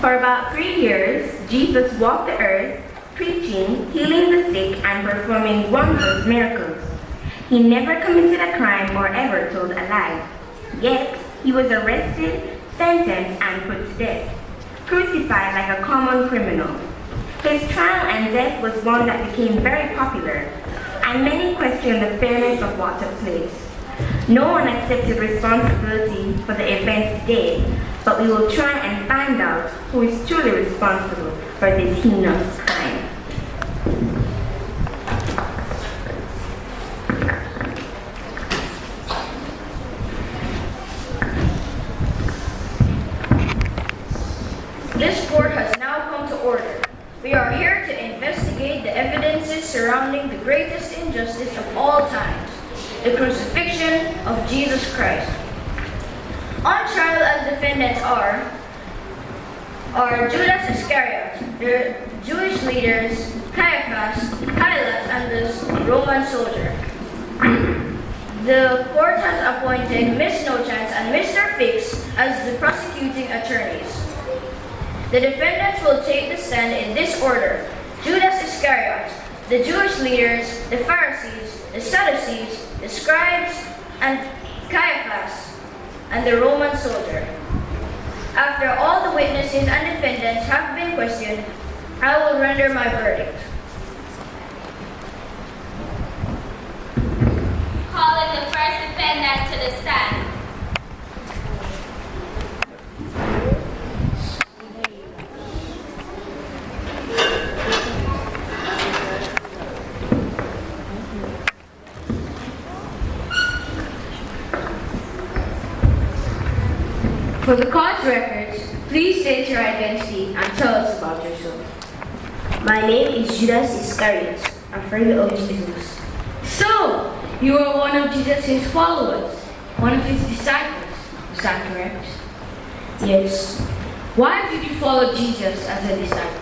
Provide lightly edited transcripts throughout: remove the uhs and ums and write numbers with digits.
For about 3 years, Jesus walked the earth, preaching, healing the sick, and performing wondrous miracles. He never committed a crime or ever told a lie. Yet, he was arrested, sentenced, and put to death, crucified like a common criminal. His trial and death was one that became very popular, and many questioned the fairness of what took place. No one accepted responsibility for the events today, but we will try and find out who is truly responsible for this heinous crime. This court has now come to order. We are here to investigate the evidences surrounding the greatest injustice of all times, the crucifixion of Jesus Christ. On trial as defendants are Judas Iscariot, the Jewish leaders, Caiaphas, Pyle, and the Roman soldier. The court has appointed Miss No Chance and Mr. Fix as the prosecuting attorneys. The defendants will take the stand in this order: Judas Iscariot, the Jewish leaders, the Pharisees, the Sadducees, the scribes, and Caiaphas, and the Roman soldier. After all the witnesses and defendants have been questioned, I will render my verdict. Calling the first defendant to the stand. For the court's records, please state your identity and tell us about yourself. My name is Judas Iscariot, a friend of Jesus. So, you are one of Jesus' followers, one of his disciples. Is that correct? Yes, Why did you follow Jesus as a disciple?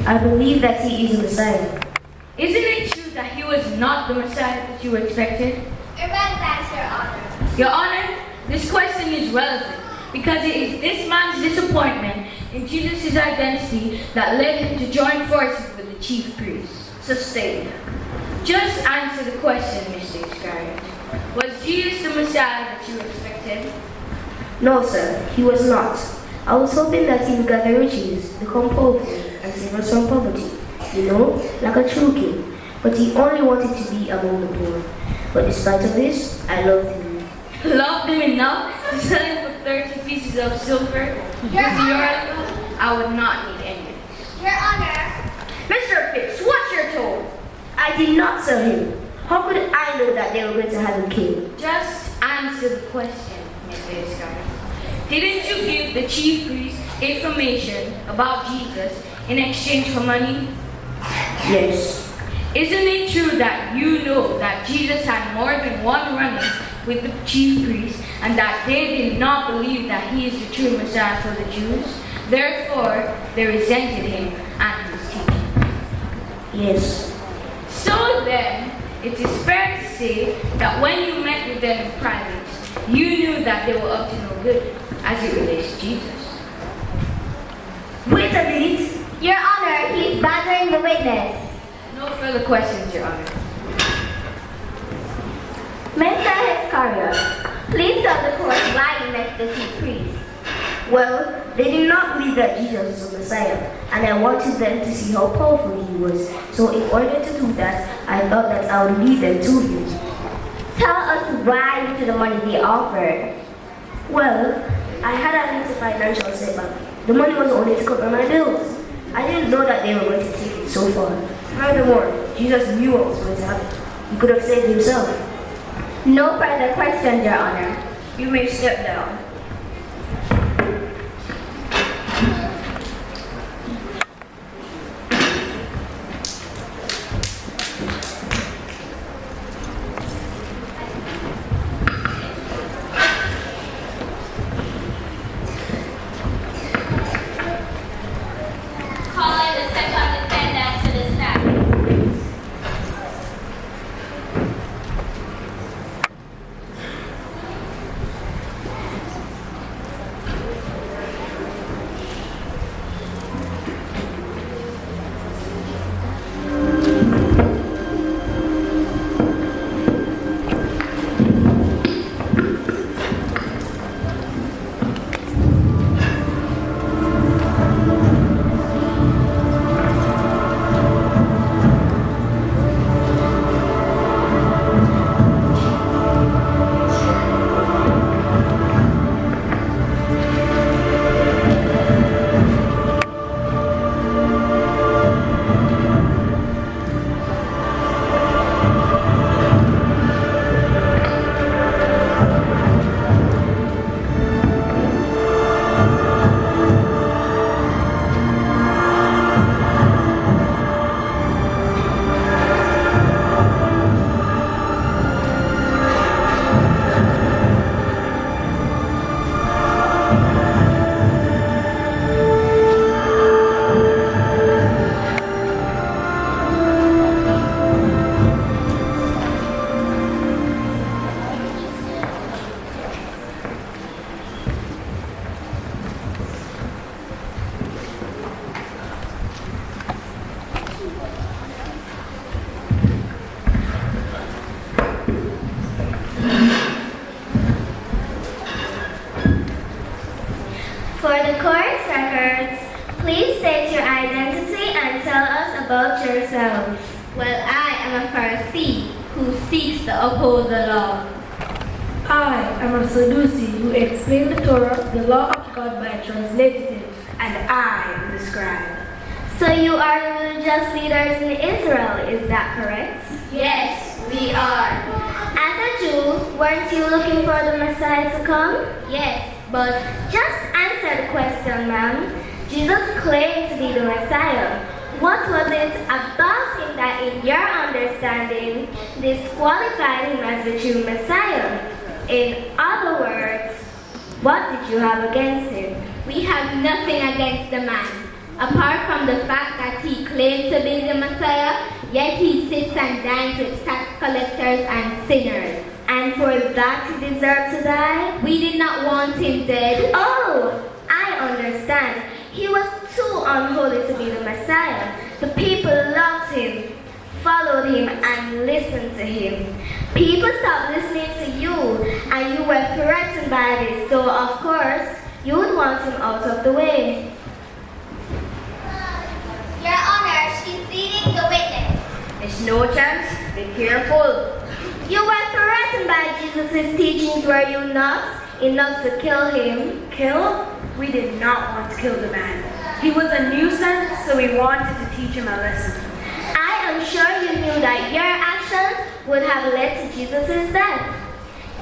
I believe that he is the Messiah. Isn't it true that he was not the Messiah that you expected? Irrelevant, Your Honor. Your Honor, this question is relevant because it is this man's disappointment in Jesus' identity that led him to join forces with the chief priests. Sustained. Just answer the question, Mr. Iscariot. Was Jesus the Messiah that you expected? No, sir, he was not. I was hoping that he would gather riches, become powerful, and save us from poverty. You know, like a true king. But he only wanted to be among the poor. But despite of this, I loved him. Loved him enough to sell him for 30 pieces of silver? Your Honor. I would not need any of this. Your Honor. Mr. Fix, what's your total? I did not sell him. How could I know that they were going to have him killed? Just answer the question, Mr. Iscariot. Didn't you give the chief priest information about Jesus in exchange for money? Yes. Isn't it true that you know that Jesus had more than one run-in with the chief priests and that they did not believe that he is the true Messiah for the Jews? Therefore, they resented him and his teaching. Yes. So then, it is fair to say that when you met with them in private, you knew that they were up to no good as it relates to Jesus. Wait a minute. Your Honor, he's bothering the witness. No further questions, Your Honor. Mr. Iscariot, please tell the court why you met the chief priest. Well, they did not believe that Jesus was the Messiah, and I wanted them to see how powerful he was. So in order to do that, I thought that I would lead them to him. Tell us why you took the money they offered. Well, I had a little financial setback. The money was only to cover my bills. I didn't know that they were going to take it so far. Furthermore, Jesus knew what was going to happen. He could have saved himself. No further questions, Your Honor. You may step down. Calling the second defendant to the stand. about yourselves. Well, I am a Pharisee who seeks to uphold the law. I am a Sadducee who explained the Torah, the law of God, by translating it. And I am the scribe. So you are the religious leaders in Israel, is that correct? Yes, we are. As a Jew, weren't you looking for the Messiah to come? Yes, but Just answer the question, ma'am. Jesus claimed to be the Messiah. What was it about him that, in your understanding, disqualified him as the true Messiah? In other words, what did you have against him? we have nothing against the man. Apart from the fact that he claims to be the Messiah, yet he sits and dines with tax collectors and sinners. And for that he deserved to die? We did not want him dead. Oh, I understand. He was too unholy to be the Messiah. The people loved him, followed him, and listened to him. People stopped listening to you, and you were threatened by this, so of course, you would want him out of the way. Your Honor, she's leading the witness. There's no chance. Be careful. You were threatened by Jesus' teachings, were you not? Enough to kill him. Kill? We did not want to kill the man. He was a nuisance, so we wanted to teach him a lesson. I am sure you knew that your actions would have led to Jesus' death.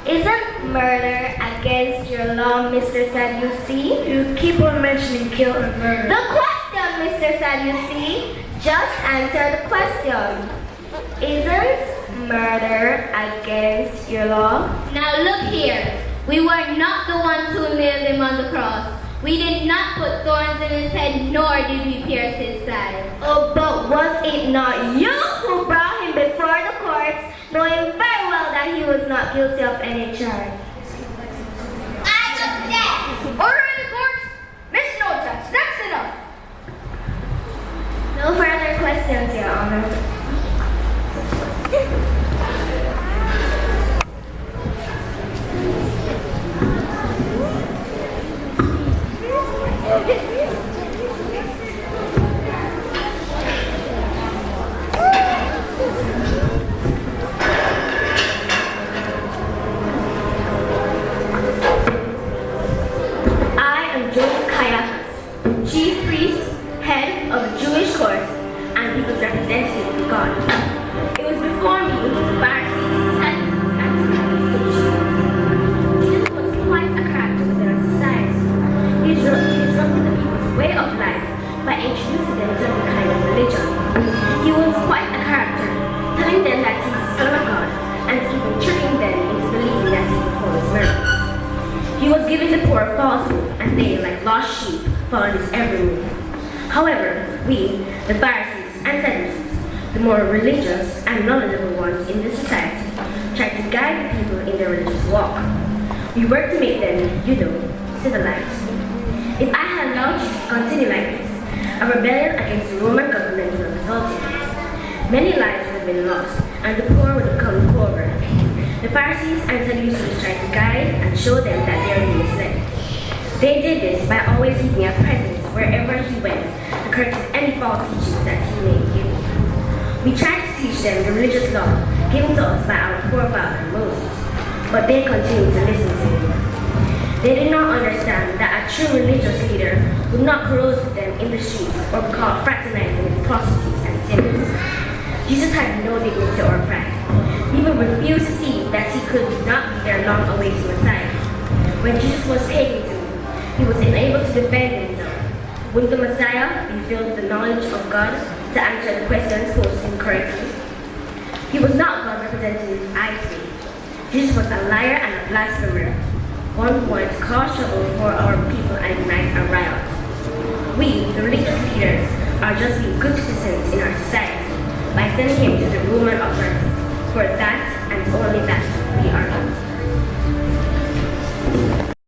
Isn't murder against your law, Mr. Sadducee? You keep on mentioning kill and murder. The question, Mr. Sadducee. Just answer the question. Isn't murder against your law? Now look here. We were not the ones who nailed him on the cross. We did not put thorns in his head, nor did we pierce his side. Oh, but was it not you who brought him before the courts, knowing very well that he was not guilty of any charge? I object! Order in the court! Miss No Chance, that's enough! No further questions, Your Honor. Caiaphas, chief priest, head of the Jewish court, and people's representative of God. It was before me, Pharisees, and Jesus was quite a character within our society. He disrupted the people's way of life by introducing them to a new kind of religion. He was quite a character, telling them that he was the Son of God, and even tricking them into believing that he performs miracles. He was giving the poor false hope, and they, like lost sheep, followed his every move. However, we, the Pharisees and Sadducees, the more religious and knowledgeable ones in this society, tried to guide the people in their religious walk. We worked to make them, civilized. If I had allowed Jesus to continue like this, a rebellion against the Roman government would have resulted. Many lives would have been lost, and the poor would have come poorer. The Pharisees and Sadducees tried to guide and show them that they are being misled. They did this by always keeping a presence wherever he went to correct any false teachings that he may give. We tried to teach them the religious law given to us by our forefather Moses, but they continued to listen to him. They did not understand that a true religious leader would not carouse with them in the streets or be caught fraternizing with prostitutes and sinners. Jesus had no dignity or pride. People refused to see that he could not be their long-awaited Messiah. When Jesus was taken to, he was unable to defend himself. Would the Messiah be filled with the knowledge of God to answer the questions posed to him correctly? He was not God's representative, I say. Jesus was a liar and a blasphemer, one who wanted to cause trouble for our people and ignite a riot. We, the religious leaders, are just being good citizens in our society by sending him to the Roman authorities. For that and only that we are not.